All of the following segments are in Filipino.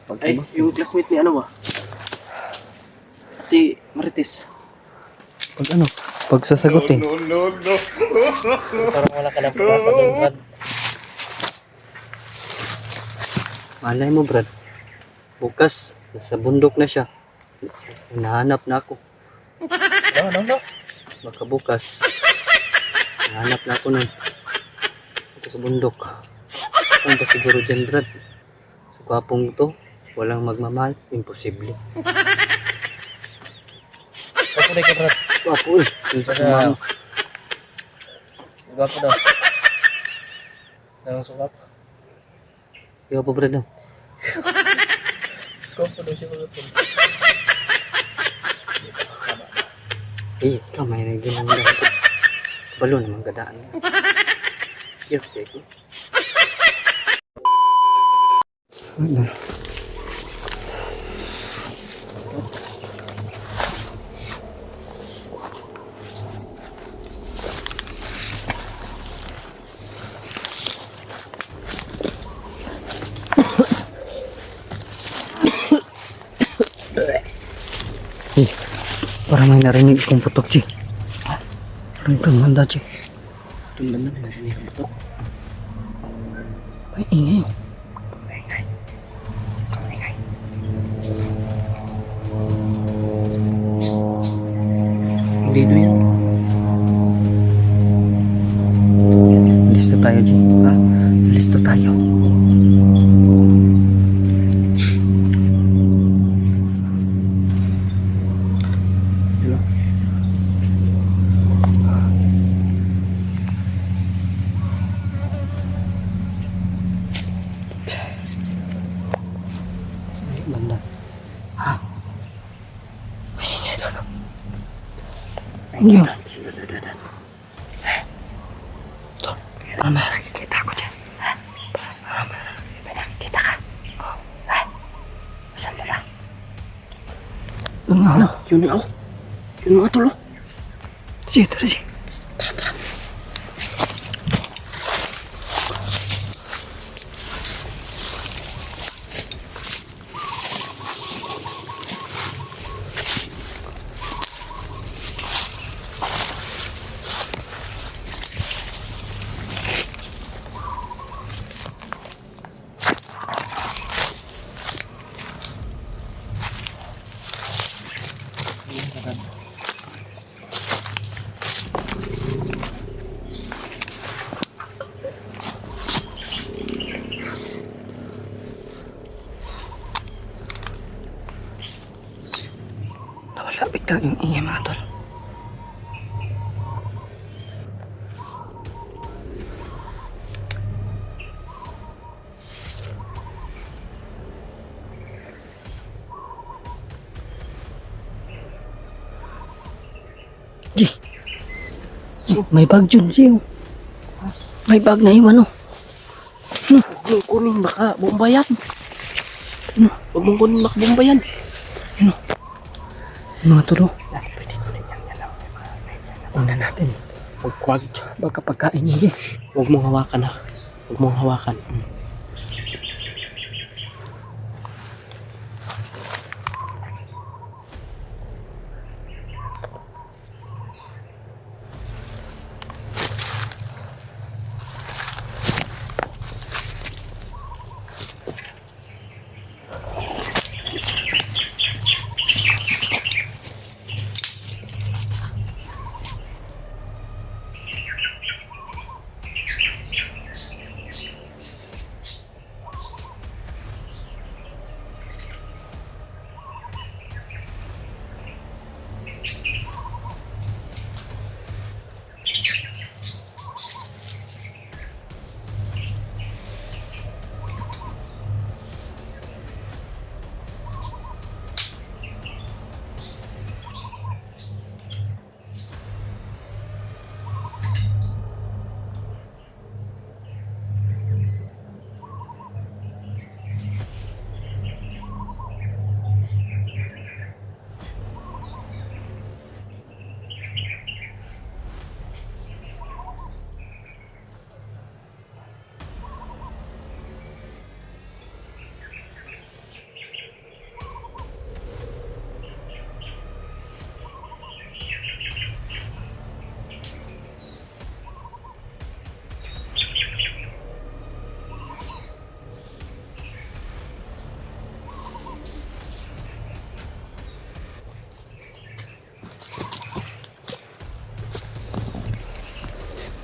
Ay, yung classmate ni ano ba? Ate Marites. Pag ano? Pag sasagutin. Parang wala ka na pag-asa doon, Brad. Malay mo, Brad. Bukas, nasa bundok na siya. Hinahanap na ako. No. Baka bukas, hinahanap na ako nun. Ito sa bundok. Ano ba siguro dyan, Brad? Sa gwapong to, walang magmamahal. Imposible. Kapunay ka, Brad. Gwapo eh. Yung sa Baka- kumama. Gwapo daw. Nangasukap. Gwapo, Brad. No? Gwapo daw siya magapon. Eh, kamay na ginang daw. Balo naman gadaan. Yes, okay. Ano? Eh, parang may narinig kong putok, Chi. Parang tumanda, Chi. Tumban na, narinig ang butok. Ay, ingay. Hindi doon yan. Listo tayo, Chi. Ha? Listo tayo. Hello? Ay, banda. Ha? Ay, ingay doon. Hindi yun. Ito. Parang may nakikita ko dyan. Ha? Parang may nakikita ka. Oh. Ha? Saan mo na? Doon nga ako. Yun na ako. Yun nga tulo. Sige, tara, sige. Nawala bigla yung ingay, mga tol. Ji! Ji, may bag dyan, Ji. May bag na iwan, oh. Huwag mong kunin, baka bomba yan. Huwag mong kunin, baka bomba yan. Mga tol, oh. Pwede kunin yan. Yan lang. Tingnan natin. Huwag. Baka pagkain niya, Ji. Huwag mong hawakan ha. Huwag mong hawakan.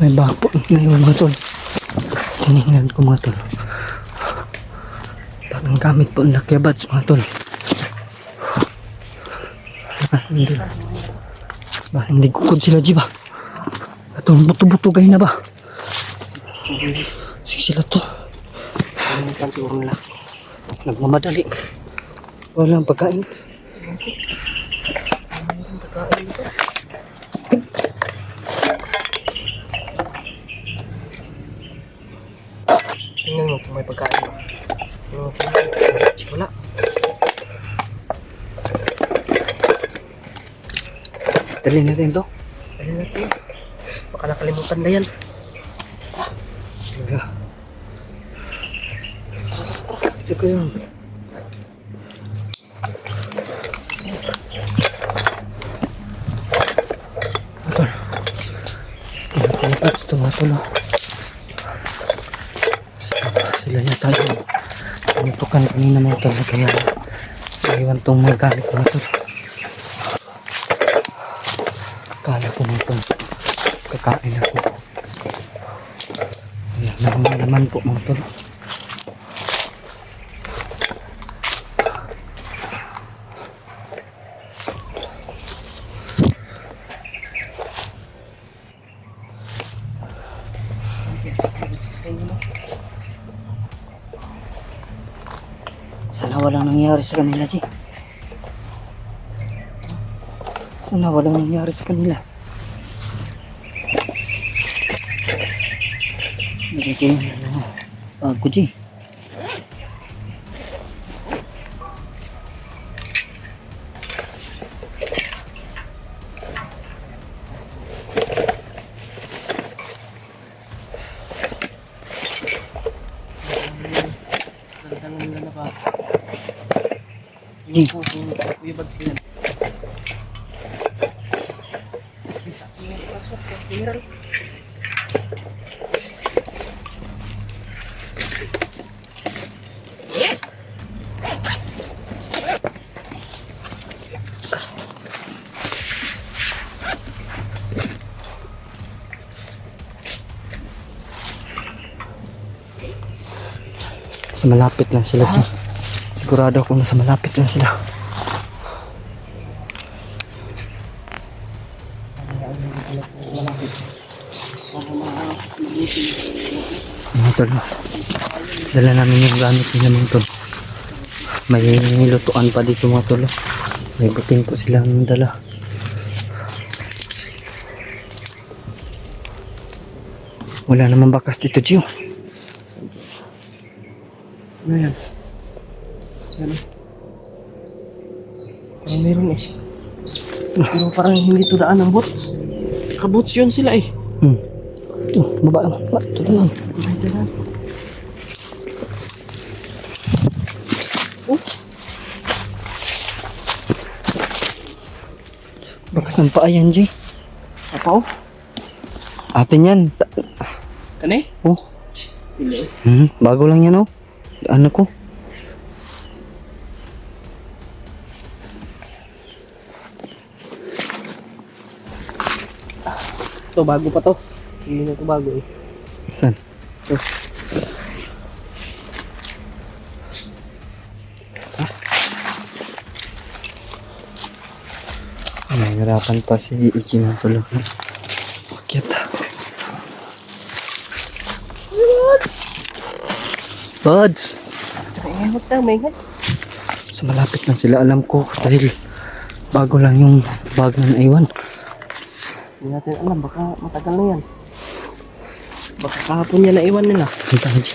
May bapo na yun mga tol. Tinignan ko mga tol. Parang gamit po ng lakyabats mga tol. Hindi. Bakit hindi kukod sila di ba? Atong buto-buto gay na ba? Sige sila to. Kalimutan siguro nila. Nagmamadali. Walang pagkain. Tingnan mo kung may pagkain ba. Wala. Dali natin to. Dali natin. Baka nakalimutan na yan. Ito ko yun. Matol. Pinapalipats ito matol. Sila yata yung pinutukan kanina matol. Kaya iwan itong mga gamit matol. Kala ko matol. Kakain ako. Wala naman po matol. Sana walang nangyari sa kanila, G. Sana walang nangyari sa kanila. Nagiging bago, G. G. Kuya Bads ka yan. Sa malapit lang sila, G. Sigurado ako na sa malapit lang sila. Mga tol, dala namin yung gamit nila mga tol. May lutuan pa dito mga tol. May buting po silang dala. Wala naman bakas dito, Gio. Ano yan? Ano? Parang meron eh. Pero parang hindi to daan ng bots. Kabots yun sila eh. Baba, ito lang. Bakasan pa ayan, G. Apa oh? Atin yan. Kani? Oh. Hindi. Bago lang yan, oh. Ano ko? Ito bago pa to. Hindi na to bago eh. Saan? Ito. Nahihirapan pa si Ichi ng tulog. Bakit? Buds! Ingat lang, may ingat. So malapit na sila, alam ko, dahil bago lang yung bag na naiwan. Hindi natin alam, baka matagal na yan. Baka kahapon yan naiwan nila. Ang taji.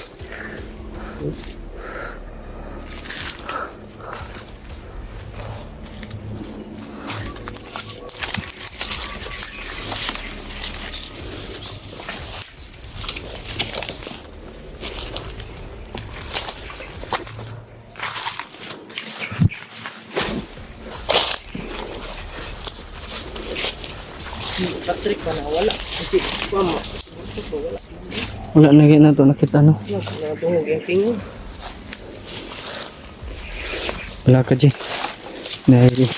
Si Patrick pa na wala. Kasi mama, wala. Wala na na to, nakita no. Natungog yung tingin. Wala ka, Jay. Dahil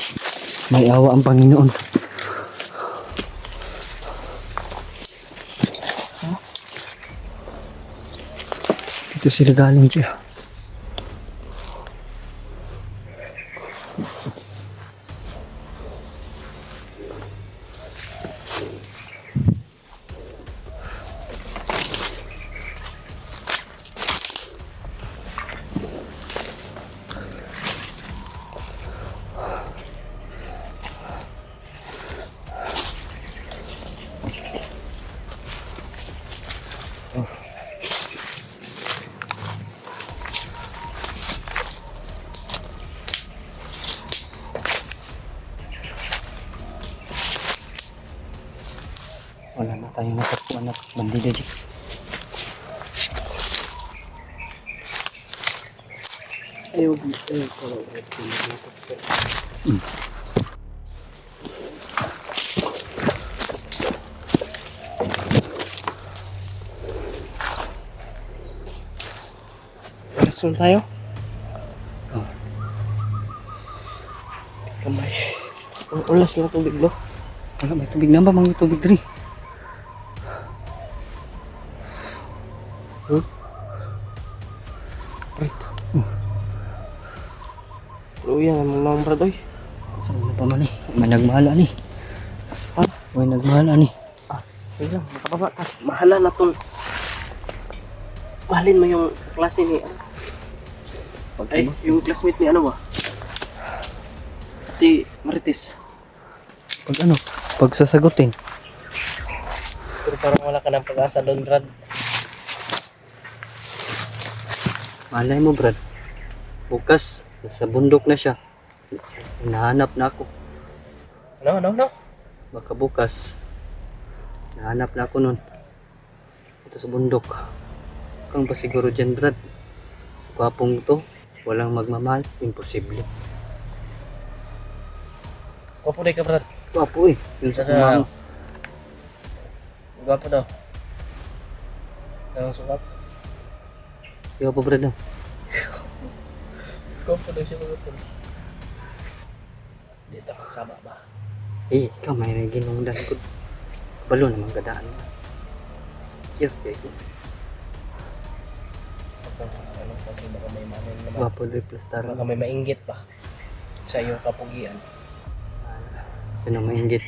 may awa ang Panginoon. Dito sila galing siya. Wala na tayong nakakuha na bandila di. Ayaw ko. Relax lang tayo. Oh. Kamay. Ang ulas lang tubig lo. Wala, may tubig na ba? May tubig diri. Luya nga mga brad oy. Saan na pa man eh? May nagmahala ni. Ha? May nagmahala ni. Sige lang, makababa ka. Mahala na tong. Mahalin mo yung sa klase ni ay, yung classmate ni ano ba? Ati Marites. Pag ano? Pag sasagutin. Pero parang wala ka ng pag-asa doon, Brad. Malay mo, Brad. Bukas, nasa bundok na siya. Nahanap na ako. No. Baka bukas, nahanap na ako nun. Ito sa bundok. Kang pa siguro dyan, Brad. Sa kwapong to, walang magmamahal. Imposible. Gwapo day ka, Brad. Kwapo eh. Yun sa kumang. Gwapo daw. Ang sukat. Yo pa, Brad. Gwapo daw siya mga tol. Dito kang sama ba? Eh, ikaw may ginungdan ko. Balo naman gadaan mo. Cute kayo. Ano, kasi baka may manin naman. Kwapo de plastar. Baka may mainggit pa sa iyong kapugian. Sino mainggit?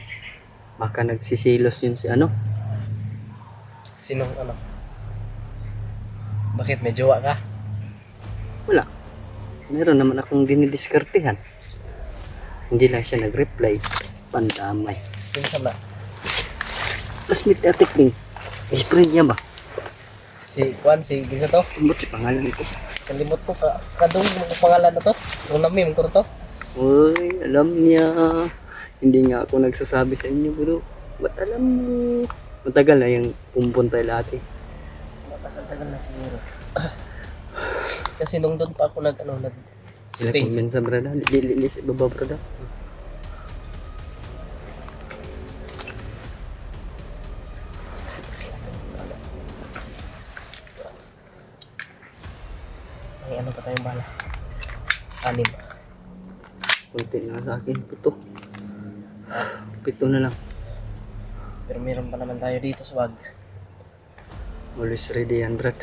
Baka nagsisilos yun si ano? Sinong ano? Bakit may jowa ka? Wala. Meron naman akong dinidiskartehan. Hindi lang siya nag-reply. Pandamay. Pinsan na. Classmate atik din. Best friend niya ba? Si Juan, si Gisa to. Tumot si pangalan ito. Kalimot ko ka. Kadong mo pangalan na to. Nung namim ko to. Uy, alam niya. Hindi nga ako nagsasabi sa inyo, bro. Ba't alam mo? Matagal na yung pumpunta lati. Matagal na siguro. Kasi nung doon pa ako Sila stay. kumensa, brada. Lilis, ibaba, brada. May ano pa tayong bala? Anim. Kunti na sa akin. Pito na lang. Pero meron pa naman tayo dito sa wag. Always ready yan, brad.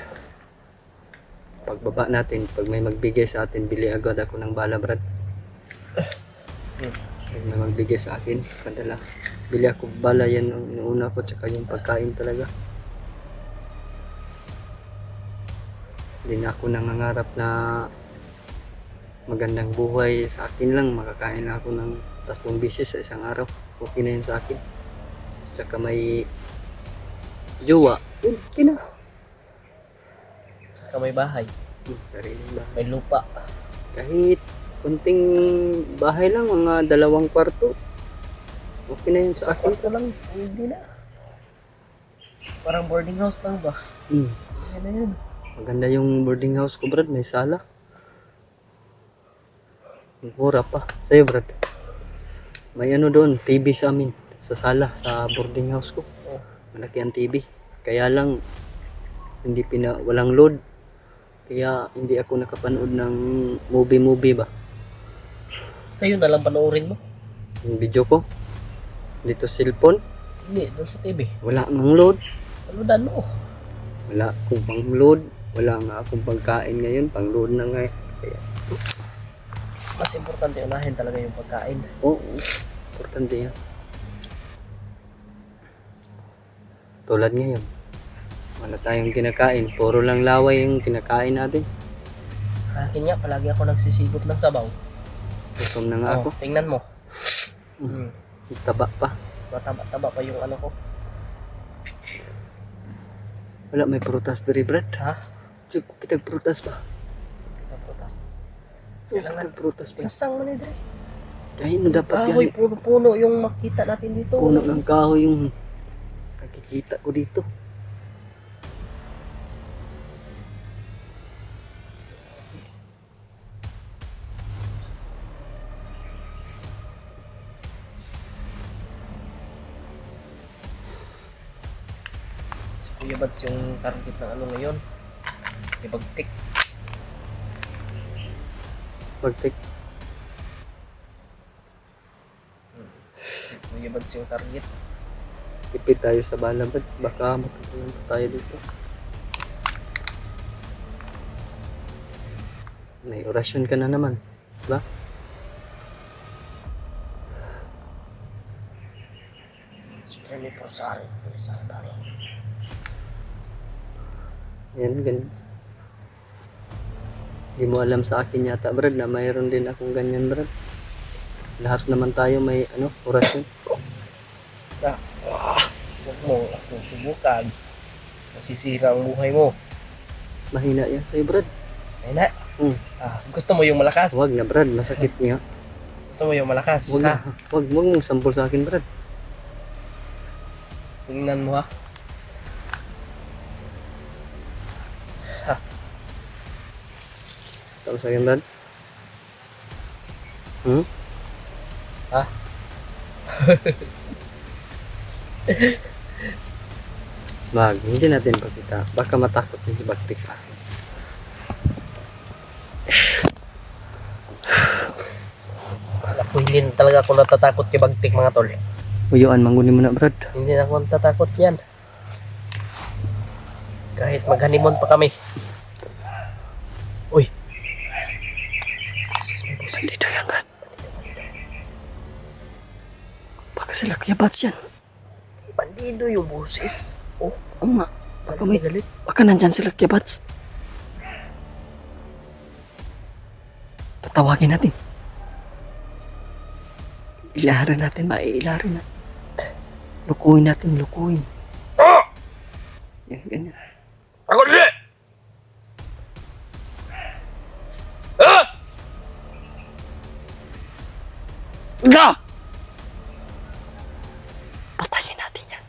Pagbaba natin, pag may magbigay sa atin, bili agad ako ng bala, brad. Pag may magbigay sa akin, padala. Bili ako bala, yan ang inuuna ko, tsaka yung pagkain talaga. Hindi na ako nangangarap na magandang buhay sa akin lang. Makakain na ako ng 3 beses sa isang araw. Okay na yun sa akin. Tsaka may jowa. Okay na. Saka may bahay. Sariling bahay. May lupa. Kahit kunting bahay lang, mga 2 kwarto. Okay na yun Sa sa akin. kwarto lang. Hindi na. Parang boarding house lang ba? Yan na yun. Maganda yung boarding house ko, brad. May sala. Mura pa. Sa'yo, brad. May ano doon, TV sa amin. Sa sala, sa boarding house ko. Oh. Malaki ang TV. Kaya lang, walang load. Kaya hindi ako nakapanood ng movie ba. Sa'yo na lang panoorin mo? Yung video ko. Dito sa cellphone. Hindi, doon sa TV. Wala nang load. Ano dan mo? Wala akong pang load. Wala nga akong pagkain ngayon, pang-load na nga. Kaya, Mas importante unahin talaga yung pagkain. oo, importante yan. Tulad ngayon, wala tayong kinakain. Puro lang laway yung kinakain natin. Akin nga, palagi ako nagsisigop ng sabaw. Gutom na nga ako. Tingnan mo. Taba pa. Mataba-taba pa yung ano ko. Wala, may prutas diri, Brad. Ha? Tsuk, kitag prutas pa. Taputas. Kitag prutas pa. Nasang mo ni Dre? Kaya no dapat Kahoy, yan. puno-puno yung makita natin dito. Puno ng kahoy yung nakikita ko dito. Si Kuya Bads yung target ng ano ngayon. Ibagtik. Pagtik. Kuya Bads yung target. Tipid tayo sa bala, Brad. Baka matutunan pa tayo dito. May orasyon ka na naman. Diba? Siyempre may prosari. May isang tari. Yan, ganyan. Hindi mo alam sa akin yata, Brad, na mayroon din akong ganyan, Brad. Lahat naman tayo may, orasyon. Huwag mo akong subukan. Masisira ang buhay mo. Mahina yan sa'yo, Brad. Ay na. Gusto mo yung malakas? Huwag na, Brad. Masakit niya. Gusto mo yung malakas? Huwag na. Huwag mong sampol sa akin, Brad. Tingnan mo ha. Sampol sa akin, Brad. Ha? Wag, hindi natin pakita. Baka matakot yung si Baktik sa akin. Ako hindi na talaga ako natatakot kay Bagtik mga tol. Uyuan, mangunin mo na, Brad. Hindi na ako natatakot yan. Kahit maghanimon pa kami. Uy! Dito yan, Brad. Baka sila Kuya Bats yan. Bandido yung boses. Oh, Oo nga. Baka may galit. Baka nandyan sila Kuya Bats. Tatawagin natin. Ilaharin natin, maiilaharin natin. Lukuhin natin, lukuhin. Yan, ganyan. Ako rin! Patayin natin yan.